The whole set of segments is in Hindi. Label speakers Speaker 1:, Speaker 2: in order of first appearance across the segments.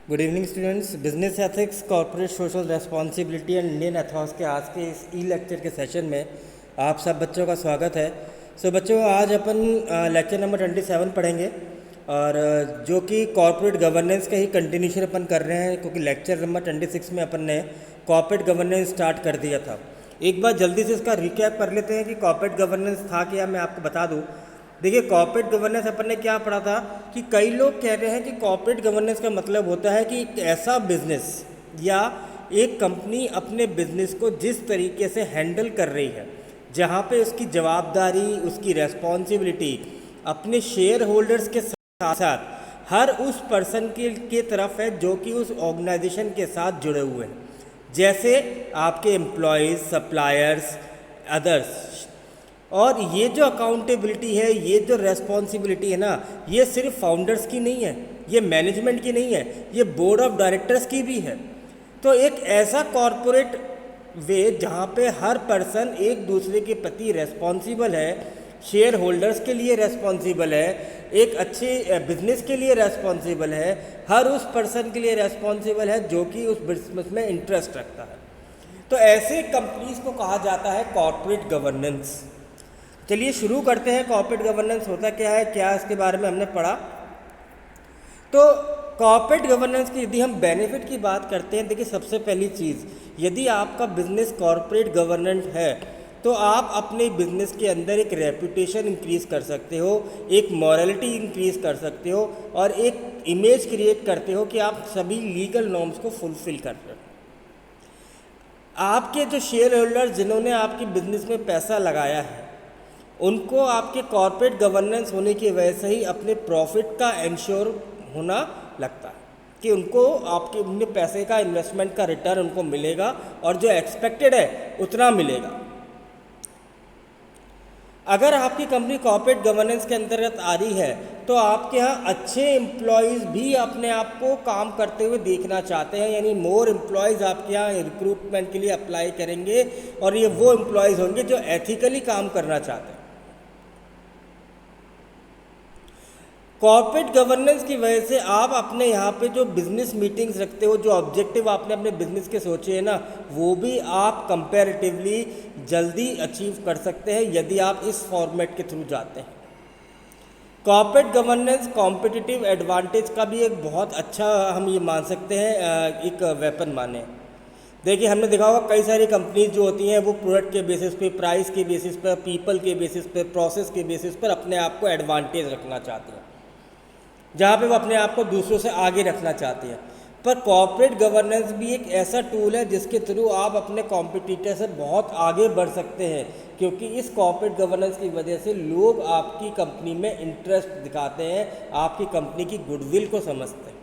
Speaker 1: Good evening students. Business ethics, corporate social responsibility and Indian Ethos के आज के इस ई लेक्चर के सेशन में आप सब बच्चों का स्वागत है। बच्चों, आज अपन लेक्चर नंबर 27 पढ़ेंगे और जो कि कॉर्पोरेट गवर्नेंस का ही कंटिन्यूशन अपन कर रहे हैं, क्योंकि लेक्चर नंबर 26 में अपन ने कॉर्पोरेट गवर्नेंस स्टार्ट कर दिया था। एक बार जल्दी से इसका रिकैप कर लेते हैं कि कॉर्पोरेट गवर्नेंस था क्या, मैं आपको बता दूँ। देखिए, कॉर्पोरेट गवर्नेंस अपन ने क्या पढ़ा था कि कई लोग कह रहे हैं कि कॉर्पोरेट गवर्नेंस का मतलब होता है कि एक ऐसा बिजनेस या एक कंपनी अपने बिजनेस को जिस तरीके से हैंडल कर रही है, जहाँ पे उसकी जवाबदारी, उसकी रेस्पॉन्सिबिलिटी अपने शेयर होल्डर्स के साथ साथ हर उस पर्सन के तरफ है जो कि उस ऑर्गेनाइजेशन के साथ जुड़े हुए हैं, जैसे आपके एम्प्लॉयज़, सप्लायर्स, अदर्स। और ये जो अकाउंटेबिलिटी है, ये जो रेस्पॉन्सिबिलिटी है ना, ये सिर्फ फाउंडर्स की नहीं है, ये मैनेजमेंट की नहीं है, ये बोर्ड ऑफ डायरेक्टर्स की भी है। तो एक ऐसा कॉरपोरेट वे जहाँ पे हर पर्सन एक दूसरे के प्रति रेस्पॉन्सिबल है, शेयर होल्डर्स के लिए रेस्पॉन्सिबल है, एक अच्छे बिजनेस के लिए रेस्पॉन्सिबल है, हर उस पर्सन के लिए रेस्पॉन्सिबल है जो कि उस बिजनेस में इंटरेस्ट रखता है। तो ऐसे कंपनीज को कहा जाता है कॉर्पोरेट गवर्नेंस। चलिए शुरू करते हैं। कॉर्पोरेट गवर्नेंस होता क्या है, क्या इसके बारे में हमने पढ़ा। तो कॉर्पोरेट गवर्नेंस की यदि हम बेनिफिट की बात करते हैं, देखिए सबसे पहली चीज़, यदि आपका बिजनेस कॉर्पोरेट गवर्नेंस है तो आप अपने बिजनेस के अंदर एक रेपुटेशन इंक्रीज़ कर सकते हो, एक मॉरलिटी इंक्रीज़ कर सकते हो और एक इमेज क्रिएट करते हो कि आप सभी लीगल नॉर्म्स को फुलफिल कर रहे हो। आपके जो शेयर होल्डर जिन्होंने आपके बिजनेस में पैसा लगाया है, उनको आपके कॉर्पोरेट गवर्नेंस होने की वजह से ही अपने प्रॉफिट का इंश्योर होना लगता है कि उनको आपके उनके पैसे का, इन्वेस्टमेंट का रिटर्न उनको मिलेगा और जो एक्सपेक्टेड है उतना मिलेगा। अगर आपकी कंपनी कॉर्पोरेट गवर्नेंस के अंतर्गत आ रही है तो आपके यहाँ अच्छे एम्प्लॉयज़ भी अपने आप को काम करते हुए देखना चाहते हैं, यानी मोर एम्प्लॉयज़ आपके यहाँ रिक्रूटमेंट के लिए अप्लाई करेंगे और ये वो एम्प्लॉयज़ होंगे जो एथिकली काम करना चाहते हैं। कॉर्पोरेट गवर्नेंस की वजह से आप अपने यहाँ पे जो बिजनेस मीटिंग्स रखते हो, जो ऑब्जेक्टिव आपने अपने बिजनेस के सोचे हैं ना, वो भी आप कंपैरेटिवली जल्दी अचीव कर सकते हैं यदि आप इस फॉर्मेट के थ्रू जाते हैं। कॉर्पोरेट गवर्नेंस कॉम्पिटिटिव एडवांटेज का भी एक बहुत अच्छा, हम ये मान सकते हैं, एक वेपन माने। देखिए, हमने देखा होगा कई सारी कंपनीज जो होती हैं वो प्रोडक्ट के बेसिस पे, प्राइस के बेसिस पर, पीपल के बेसिस पर, प्रोसेस के बेसिस पर अपने आप को एडवांटेज रखना चाहते हैं, जहाँ पे वो अपने आप को दूसरों से आगे रखना चाहते हैं। पर कॉर्पोरेट गवर्नेंस भी एक ऐसा टूल है जिसके थ्रू आप अपने कॉम्पिटिटर से बहुत आगे बढ़ सकते हैं, क्योंकि इस कॉर्पोरेट गवर्नेंस की वजह से लोग आपकी कंपनी में इंटरेस्ट दिखाते हैं, आपकी कंपनी की गुडविल को समझते हैं।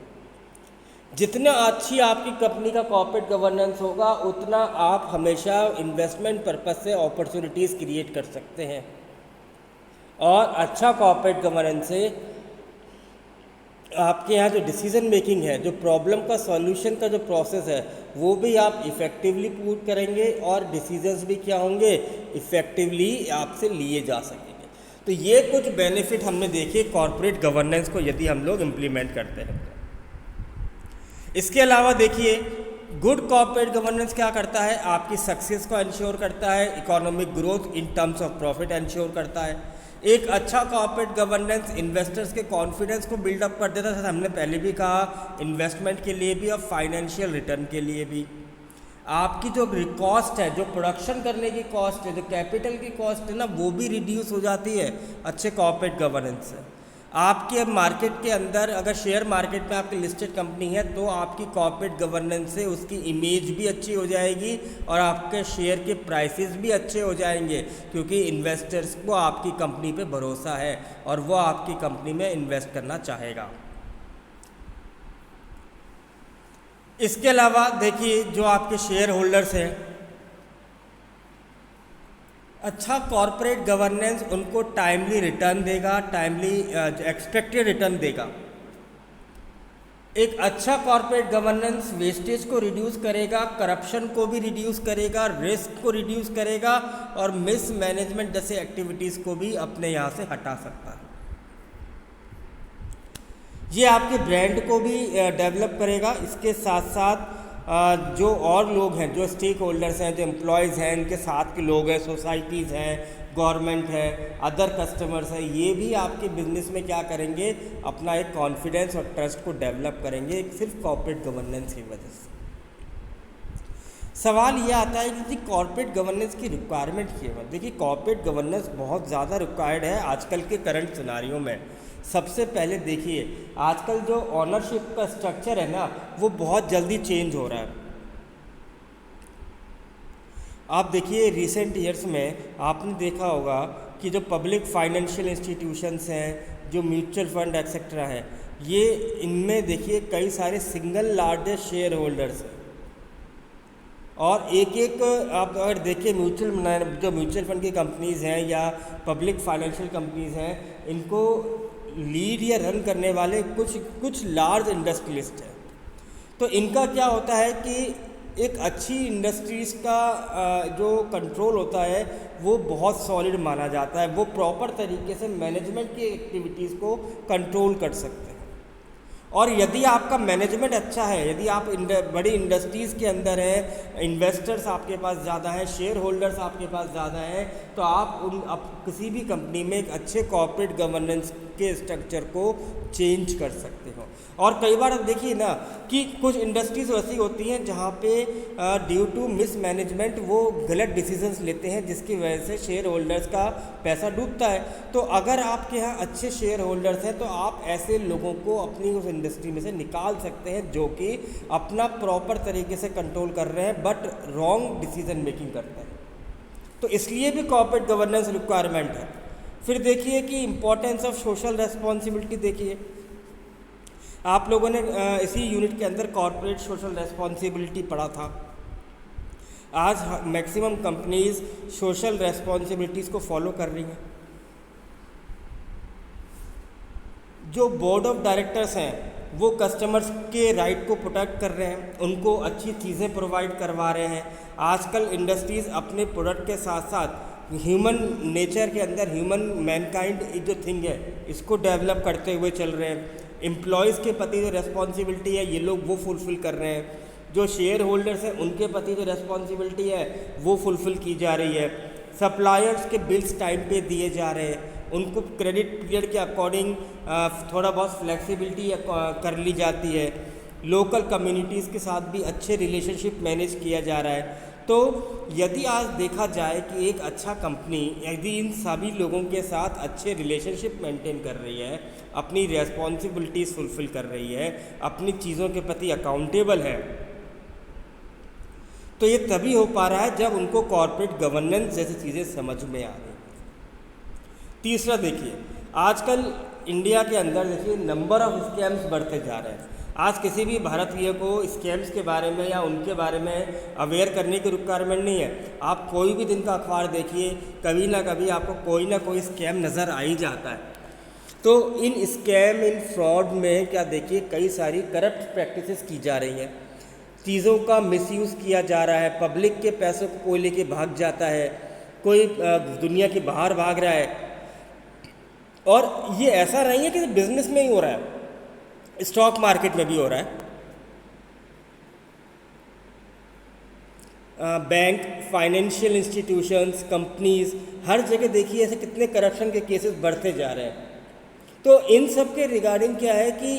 Speaker 1: जितना अच्छी आपकी कंपनी का कॉर्पोरेट गवर्नेंस होगा, उतना आप हमेशा इन्वेस्टमेंट पर्पस से अपॉर्चुनिटीज़ क्रिएट कर सकते हैं। और अच्छा कॉर्पोरेट गवर्नेंस से आपके यहाँ जो डिसीज़न मेकिंग है, जो प्रॉब्लम का सॉल्यूशन का जो प्रोसेस है, वो भी आप इफ़ेक्टिवली पूर्ण करेंगे और डिसीजंस भी क्या होंगे, इफ़ेक्टिवली आपसे लिए जा सकेंगे। तो ये कुछ बेनिफिट हमने देखे कॉर्पोरेट गवर्नेंस को यदि हम लोग इम्प्लीमेंट करते हैं। इसके अलावा देखिए, गुड कॉर्पोरेट गवर्नेंस क्या करता है, आपकी सक्सेस को इंश्योर करता है, economic growth in terms of profit ensure करता है। एक अच्छा कॉर्पोरेट गवर्नेंस इन्वेस्टर्स के कॉन्फिडेंस को बिल्डअप कर देता है, हमने पहले भी कहा, इन्वेस्टमेंट के लिए भी और फाइनेंशियल रिटर्न के लिए भी। आपकी जो कॉस्ट है, जो प्रोडक्शन करने की कॉस्ट है, जो कैपिटल की कॉस्ट है ना, वो भी रिड्यूस हो जाती है अच्छे कॉर्पोरेट गवर्नेंस से। आपकी अब मार्केट के अंदर अगर शेयर मार्केट में आपकी लिस्टेड कंपनी है तो आपकी कॉर्पोरेट गवर्नेंस से उसकी इमेज भी अच्छी हो जाएगी और आपके शेयर के प्राइसेस भी अच्छे हो जाएंगे, क्योंकि इन्वेस्टर्स को आपकी कंपनी पे भरोसा है और वो आपकी कंपनी में इन्वेस्ट करना चाहेगा। इसके अलावा देखिए, जो आपके शेयर होल्डर्स हैं, अच्छा कॉर्पोरेट गवर्नेंस उनको टाइमली रिटर्न देगा, टाइमली एक्सपेक्टेड रिटर्न देगा। एक अच्छा कॉर्पोरेट गवर्नेंस वेस्टेज को रिड्यूस करेगा, करप्शन को भी रिड्यूस करेगा, रिस्क को रिड्यूस करेगा और मिस मैनेजमेंट जैसे एक्टिविटीज़ को भी अपने यहाँ से हटा सकता है। ये आपके ब्रांड को भी डेवलप करेगा। इसके साथ साथ जो और लोग हैं, जो स्टेक होल्डर्स हैं, जो एम्प्लॉयज़ हैं, इनके साथ के लोग हैं, सोसाइटीज़ हैं, गवर्नमेंट है, अदर कस्टमर्स हैं, ये भी आपके बिजनेस में क्या करेंगे, अपना एक कॉन्फिडेंस और ट्रस्ट को डेवलप करेंगे सिर्फ कॉर्पोरेट गवर्नेंस की वजह से। सवाल ये आता है कि कॉर्पोरेट गवर्नेंस की रिक्वायरमेंट क्या है। देखिए, कॉर्पोरेट गवर्नेंस बहुत ज़्यादा रिक्वायर्ड है आजकल के करंट सिनारियों में। सबसे पहले देखिए, आजकल जो ऑनरशिप का स्ट्रक्चर है ना, वो बहुत जल्दी चेंज हो रहा है। आप देखिए, रिसेंट ईयर्स में आपने देखा होगा कि जो पब्लिक फाइनेंशियल इंस्टीट्यूशंस हैं, जो म्यूचुअल फंड एक्सेट्रा है, ये इनमें देखिए कई सारे सिंगल लार्जेस्ट शेयर होल्डर्स हैं। और एक एक आप अगर देखिए, जो म्यूचुअल फंड की कंपनीज़ हैं या पब्लिक फाइनेंशियल कंपनीज़ हैं, इनको लीड या रन करने वाले कुछ लार्ज इंडस्ट्रियलिस्ट हैं। तो इनका क्या होता है कि एक अच्छी इंडस्ट्रीज़ का जो कंट्रोल होता है वो बहुत सॉलिड माना जाता है। वो प्रॉपर तरीके से मैनेजमेंट की एक्टिविटीज़ को कंट्रोल कर सकते हैं। और यदि आपका मैनेजमेंट अच्छा है, यदि आप बड़ी इंडस्ट्रीज़ के अंदर हैं, इन्वेस्टर्स आपके पास ज़्यादा हैं, शेयर होल्डर्स आपके पास ज़्यादा हैं, तो आप किसी भी कंपनी में एक अच्छे कॉर्पोरेट गवर्नेंस के स्ट्रक्चर को चेंज कर सकते हो। और कई बार देखिए ना कि कुछ इंडस्ट्रीज़ ऐसी होती हैं जहाँ पे ड्यू टू मिस मैनेजमेंट वो गलत डिसीजंस लेते हैं, जिसकी वजह से शेयर होल्डर्स का पैसा डूबता है। तो अगर आपके यहाँ अच्छे शेयर होल्डर्स हैं तो आप ऐसे लोगों को अपनी उस इंडस्ट्री में से निकाल सकते हैं जो कि अपना प्रॉपर तरीके से कंट्रोल कर रहे हैं बट रॉन्ग डिसीजन मेकिंग करते हैं। तो इसलिए भी कॉर्पोरेट गवर्नेंस रिक्वायरमेंट है। फिर देखिए कि इम्पोर्टेंस ऑफ सोशल रेस्पॉन्सिबिलिटी। देखिए, आप लोगों ने इसी यूनिट के अंदर कॉर्पोरेट सोशल रेस्पॉन्सिबिलिटी पढ़ा था। आज मैक्सिमम कंपनीज सोशल रेस्पॉन्सिबिलिटीज़ को फॉलो कर रही हैं। जो बोर्ड ऑफ डायरेक्टर्स हैं वो कस्टमर्स के राइट को प्रोटेक्ट कर रहे हैं, उनको अच्छी चीज़ें प्रोवाइड करवा रहे हैं। आजकल इंडस्ट्रीज़ अपने प्रोडक्ट के साथ साथ ह्यूमन नेचर के अंदर ह्यूमन मैनकाइंड जो थिंग है इसको डेवलप करते हुए चल रहे हैं। एम्प्लॉयज़ के प्रति जो रेस्पॉन्सिबिलिटी है ये लोग वो फुलफ़िल कर रहे हैं। जो शेयर होल्डर्स हैं उनके प्रति जो रेस्पॉन्सिबिलिटी है वो फुलफ़िल की जा रही है। सप्लायर्स के बिल्स टाइम पे दिए जा रहे हैं, उनको क्रेडिट पीरियड के अकॉर्डिंग थोड़ा बहुत फ्लेक्सिबिलिटी कर ली जाती है। लोकल कम्युनिटीज़ के साथ भी अच्छे रिलेशनशिप मैनेज किया जा रहा है। तो यदि आज देखा जाए कि एक अच्छा कंपनी यदि इन सभी लोगों के साथ अच्छे रिलेशनशिप मेंटेन कर रही है, अपनी रेस्पॉन्सिबिलिटीज़ फुलफ़िल कर रही है, अपनी चीज़ों के प्रति अकाउंटेबल है, तो ये तभी हो पा रहा है जब उनको कॉर्पोरेट गवर्नेंस जैसी चीज़ें समझ में आ रही। तीसरा देखिए, आजकल इंडिया के अंदर देखिए नंबर ऑफ स्कैम्स बढ़ते जा रहे हैं। आज किसी भी भारतीय को स्कैम्स के बारे में या उनके बारे में अवेयर करने की रिक्वायरमेंट नहीं है। आप कोई भी दिन का अखबार देखिए, कभी ना कभी आपको कोई ना कोई स्कैम नज़र आ ही जाता है। तो इन स्कैम, इन फ्रॉड में क्या देखिए कई सारी करप्ट प्रैक्टिसेस की जा रही हैं, चीज़ों का मिसयूज़ किया जा रहा है, पब्लिक के पैसों को कोई लेके भाग जाता है, कोई दुनिया के बाहर भाग रहा है। और ये ऐसा नहीं है कि बिजनेस में ही हो रहा है, स्टॉक मार्केट में भी हो रहा है। बैंक, फाइनेंशियल इंस्टीट्यूशंस, कंपनीज, हर जगह देखिए ऐसे कितने करप्शन के केसेस बढ़ते जा रहे हैं। तो इन सब के रिगार्डिंग क्या है कि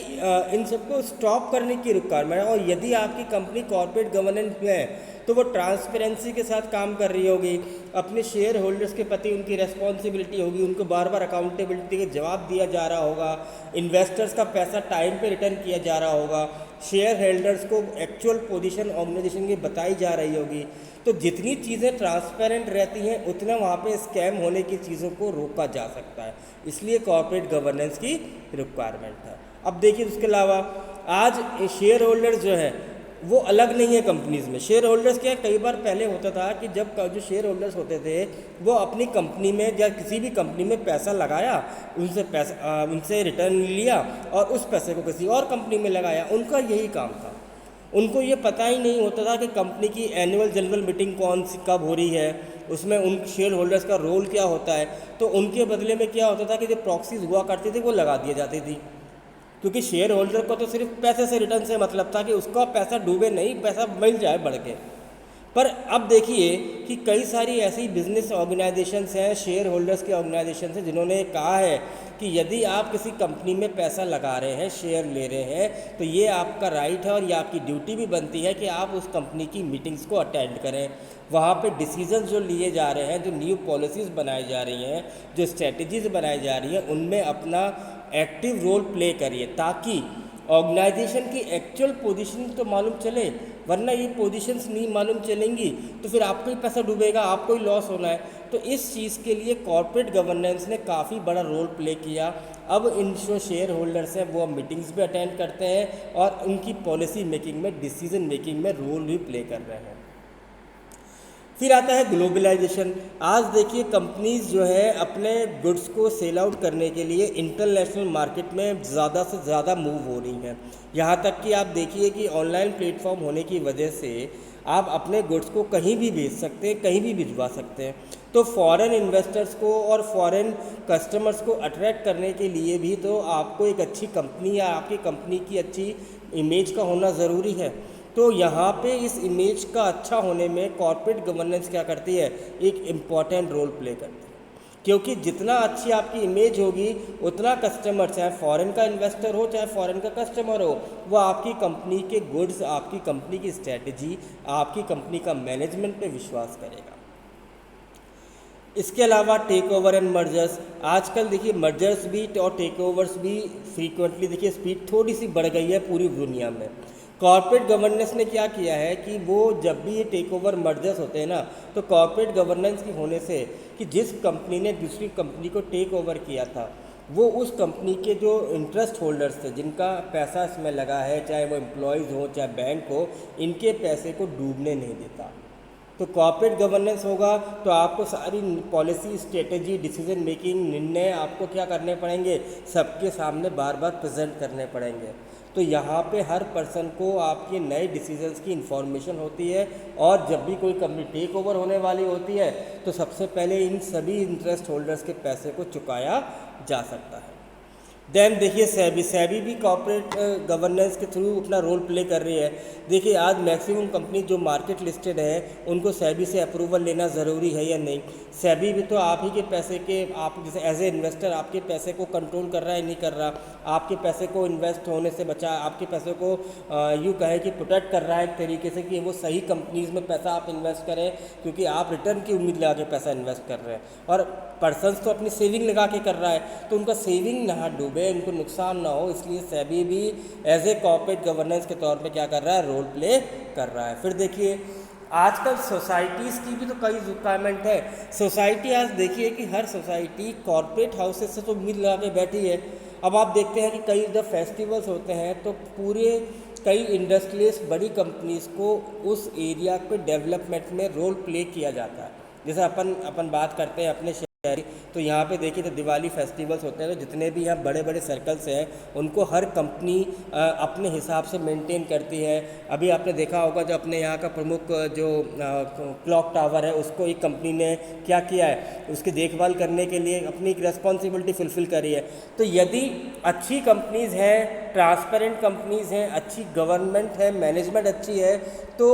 Speaker 1: इन सबको स्टॉप करने की रिक्वायरमेंट है। और यदि आपकी कंपनी कॉर्पोरेट गवर्नेंस में है तो वो ट्रांसपेरेंसी के साथ काम कर रही होगी, अपने शेयर होल्डर्स के प्रति उनकी रेस्पॉन्सिबिलिटी होगी, उनको बार बार अकाउंटेबिलिटी के जवाब दिया जा रहा होगा, इन्वेस्टर्स का पैसा टाइम पे रिटर्न किया जा रहा होगा, शेयर होल्डर्स को एक्चुअल पोजीशन ऑर्गेनाइजेशन की बताई जा रही होगी। तो जितनी चीज़ें ट्रांसपेरेंट रहती हैं उतना वहाँ पे स्कैम होने की चीज़ों को रोका जा सकता है। इसलिए कॉर्पोरेट गवर्नेंस की रिक्वायरमेंट है। अब देखिए उसके अलावा आज शेयर होल्डर्स जो है वो अलग नहीं है कंपनीज़ में। शेयर होल्डर्स क्या, कई बार पहले होता था कि जब जो शेयर होल्डर्स होते थे वो अपनी कंपनी में या किसी भी कंपनी में पैसा लगाया, उनसे रिटर्न लिया और उस पैसे को किसी और कंपनी में लगाया, उनका यही काम था। उनको ये पता ही नहीं होता था कि कंपनी की एनुअल जनरल मीटिंग कौन सी कब हो रही है, उसमें उन शेयर होल्डर्स का रोल क्या होता है। तो उनके बदले में क्या होता था कि जो प्रॉक्सीज हुआ करती थी वो लगा दी जाती थी। क्योंकि शेयर होल्डर को तो सिर्फ पैसे से रिटर्न से मतलब था कि उसका पैसा डूबे नहीं, पैसा मिल जाए बढ़ के। पर अब देखिए कि कई सारी ऐसी बिजनेस ऑर्गेनाइजेशंस हैं, शेयर होल्डर्स के ऑर्गेनाइजेशंस हैं, जिन्होंने कहा है कि यदि आप किसी कंपनी में पैसा लगा रहे हैं, शेयर ले रहे हैं, तो ये आपका राइट है और ये आपकी ड्यूटी भी बनती है कि आप उस कंपनी की मीटिंग्स को अटेंड करें। वहाँ पे डिसीजंस जो लिए जा रहे हैं, जो न्यू पॉलिसीज़ बनाई जा रही हैं, जो स्ट्रेटजीज़ बनाई जा रही हैं, उनमें अपना एक्टिव रोल प्ले करिए, ताकि ऑर्गेनाइजेशन की एक्चुअल पोजीशन तो मालूम चले। वरना ये पोजीशंस नहीं मालूम चलेंगी तो फिर आपको ही पैसा डूबेगा, आपको ही लॉस होना है। तो इस चीज़ के लिए कॉर्पोरेट गवर्नेंस ने काफ़ी बड़ा रोल प्ले किया। अब इन जो शेयर होल्डर्स हैं वो मीटिंग्स भी अटेंड करते हैं और उनकी पॉलिसी मेकिंग में, डिसीजन मेकिंग में रोल भी प्ले कर रहे हैं। फिर आता है ग्लोबलाइजेशन। आज देखिए कंपनीज जो है अपने गुड्स को सेल आउट करने के लिए इंटरनेशनल मार्केट में ज़्यादा से ज़्यादा मूव हो रही हैं। यहाँ तक कि आप देखिए कि ऑनलाइन प्लेटफॉर्म होने की वजह से आप अपने गुड्स को कहीं भी बेच सकते हैं, कहीं भी भिजवा सकते हैं। तो फॉरेन इन्वेस्टर्स को और फॉरेन कस्टमर्स को अट्रैक्ट करने के लिए भी तो आपको एक अच्छी कंपनी या आपकी कंपनी की अच्छी इमेज का होना ज़रूरी है। तो यहाँ पे इस इमेज का अच्छा होने में कॉर्पोरेट गवर्नेंस क्या करती है, एक इम्पॉर्टेंट रोल प्ले करती है। क्योंकि जितना अच्छी आपकी इमेज होगी उतना कस्टमर, चाहे फॉरेन का इन्वेस्टर हो चाहे फॉरेन का कस्टमर हो, वो आपकी कंपनी के गुड्स, आपकी कंपनी की स्ट्रेटजी, आपकी कंपनी का मैनेजमेंट पे विश्वास करेगा। इसके अलावा टेक ओवर एंड मर्जर्स। आजकल देखिए मर्जर्स भी और टेक ओवर्स भी फ्रीक्वेंटली, देखिए स्पीड थोड़ी सी बढ़ गई है पूरी दुनिया में। कॉर्पोरेट गवर्नेंस ने क्या किया है कि वो जब भी ये टेक ओवर मर्जर्स होते हैं ना, तो कॉर्पोरेट गवर्नेंस की होने से कि जिस कंपनी ने दूसरी कंपनी को टेक ओवर किया था, वो उस कंपनी के जो इंटरेस्ट होल्डर्स थे, जिनका पैसा इसमें लगा है, चाहे वो एम्प्लॉयज़ हो चाहे बैंक हो, इनके पैसे को डूबने नहीं देता। तो कॉर्पोरेट गवर्नेंस होगा तो आपको सारी पॉलिसी, स्ट्रेटेजी, डिसीजन मेकिंग, निर्णय आपको क्या करने पड़ेंगे, सबके सामने बार बार प्रेजेंट करने पड़ेंगे। तो यहाँ पे हर पर्सन को आपके नए डिसीजंस की इन्फॉर्मेशन होती है और जब भी कोई कंपनी टेक ओवर होने वाली होती है तो सबसे पहले इन सभी इंटरेस्ट होल्डर्स के पैसे को चुकाया जा सकता है। देन देखिए सेबी भी कॉर्पोरेट गवर्नेंस के थ्रू अपना रोल प्ले कर रही है। देखिए आज मैक्सिमम कंपनी जो मार्केट लिस्टेड है उनको सेबी से अप्रूवल लेना ज़रूरी है या नहीं। सेबी भी तो आप ही के पैसे के, आप जैसे एज ए इन्वेस्टर आपके पैसे को कंट्रोल कर रहा है, नहीं कर रहा, आपके पैसे को इन्वेस्ट होने से बचा, आपके पैसे को यूँ कहे कि प्रोटेक्ट कर रहा है एक तरीके से कि वो सही कंपनीज़ में पैसा आप इन्वेस्ट करें, क्योंकि आप रिटर्न की उम्मीद लगा के पैसा इन्वेस्ट कर रहे हैं। और पर्सनस तो अपनी सेविंग लगा के कर रहा है, तो उनका सेविंग ना डूबे, उनको नुकसान ना हो, इसलिए सेबी भी एज ए कॉर्पोरेट गवर्नेंस के तौर पे क्या कर रहा है, रोल प्ले कर रहा है। फिर देखिए आजकल सोसाइटीज़ की भी तो कई रिक्वायरमेंट है। सोसाइटी आज देखिए कि हर सोसाइटी कॉर्पोरेट हाउसेज से तो उम्मीद लगा के बैठी है। अब आप देखते हैं कि कई जब फेस्टिवल्स होते हैं तो पूरे कई इंडस्ट्रियलिस्ट, बड़ी कंपनीज़ को उस एरिया के डेवलपमेंट में रोल प्ले किया जाता है। जैसे अपन बात करते हैं अपने तो यहाँ पे देखिए तो दिवाली फेस्टिवल्स होते हैं, तो जितने भी यहाँ बड़े बड़े सर्कल्स हैं उनको हर कंपनी अपने हिसाब से मेंटेन करती है। अभी आपने देखा होगा जो अपने यहाँ का प्रमुख जो क्लॉक टावर है उसको एक कंपनी ने क्या किया है, उसकी देखभाल करने के लिए अपनी एक रिस्पॉन्सिबिलिटी फुलफ़िल करी है। तो यदि अच्छी कंपनीज़ हैं, ट्रांसपेरेंट कंपनीज़ हैं, अच्छी गवर्नमेंट है, मैनेजमेंट अच्छी है, तो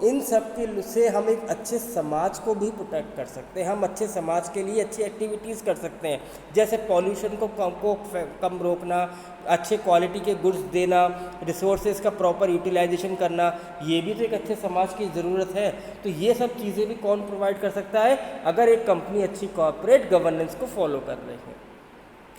Speaker 1: इन सब के से हम एक अच्छे समाज को भी प्रोटेक्ट कर सकते हैं। हम अच्छे समाज के लिए अच्छी एक्टिविटीज़ कर सकते हैं, जैसे पॉल्यूशन को कम रोकना, अच्छे क्वालिटी के गुड्स देना, रिसोर्सेज का प्रॉपर यूटिलाइजेशन करना, ये भी तो एक अच्छे समाज की ज़रूरत है। तो ये सब चीज़ें भी कौन प्रोवाइड कर सकता है, अगर एक कंपनी अच्छी कॉर्पोरेट गवर्नेंस को फॉलो कर रही है।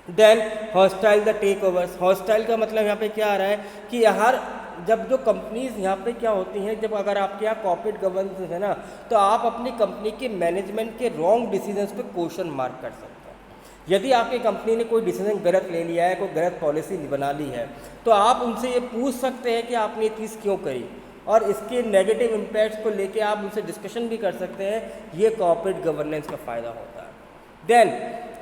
Speaker 1: Then hostile the takeovers. Hostile का मतलब यहाँ पे क्या आ रहा है कि हर जब जो कंपनीज़ यहाँ पे क्या होती हैं, जब अगर आपके यहाँ कॉर्पोरेट गवर्नेंस है ना, तो आप अपनी कंपनी के मैनेजमेंट के रॉन्ग डिसीजंस पे क्वेश्चन मार्क कर सकते हैं। यदि आपकी कंपनी ने कोई डिसीजन गलत ले लिया है, कोई गलत पॉलिसी बना ली है, तो आप उनसे ये पूछ सकते हैं कि आपने ये चीज़ क्यों करी, और इसके नेगेटिव इम्पैक्ट्स को लेके आप उनसे डिस्कशन भी कर सकते हैं। ये कॉर्पोरेट गवर्नेंस का फ़ायदा होता है। Then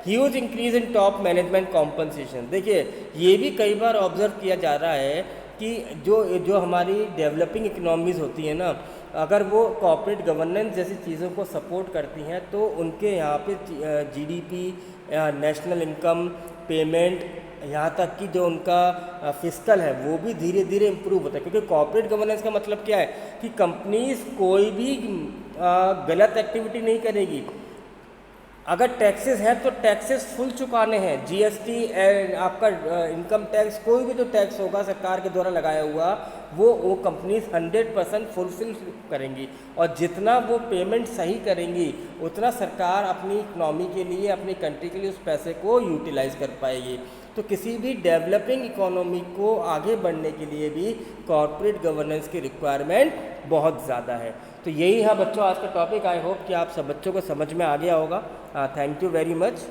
Speaker 1: huge increase in top management compensation. देखिए ये भी कई बार ऑब्जर्व किया जा रहा है कि जो हमारी डेवलपिंग इकनॉमीज़ होती हैं ना, अगर वो कॉर्पोरेट गवर्नेंस जैसी चीज़ों को सपोर्ट करती हैं तो उनके यहाँ पे जीडीपी, नेशनल इनकम पेमेंट, यहाँ तक कि जो उनका फिस्कल है वो भी धीरे धीरे इम्प्रूव होता है। क्योंकि कॉर्पोरेट गवर्नेंस का मतलब क्या है कि कंपनीज कोई भी गलत एक्टिविटी नहीं करेगी। अगर टैक्सेस है तो टैक्सेस फुल चुकाने हैं, जीएसटी एंड आपका इनकम टैक्स, कोई भी जो टैक्स होगा सरकार के द्वारा लगाया हुआ वो कंपनीज 100% फुलफिल करेंगी। और जितना वो पेमेंट सही करेंगी उतना सरकार अपनी इकनॉमी के लिए, अपनी कंट्री के लिए उस पैसे को यूटिलाइज कर पाएगी। तो किसी भी डेवलपिंग इकोनॉमी को आगे बढ़ने के लिए भी कॉर्पोरेट गवर्नेंस की रिक्वायरमेंट बहुत ज़्यादा है। तो यही है बच्चों आज का टॉपिक। आई होप कि आप सब बच्चों को समझ में आ गया होगा। Thank you very much.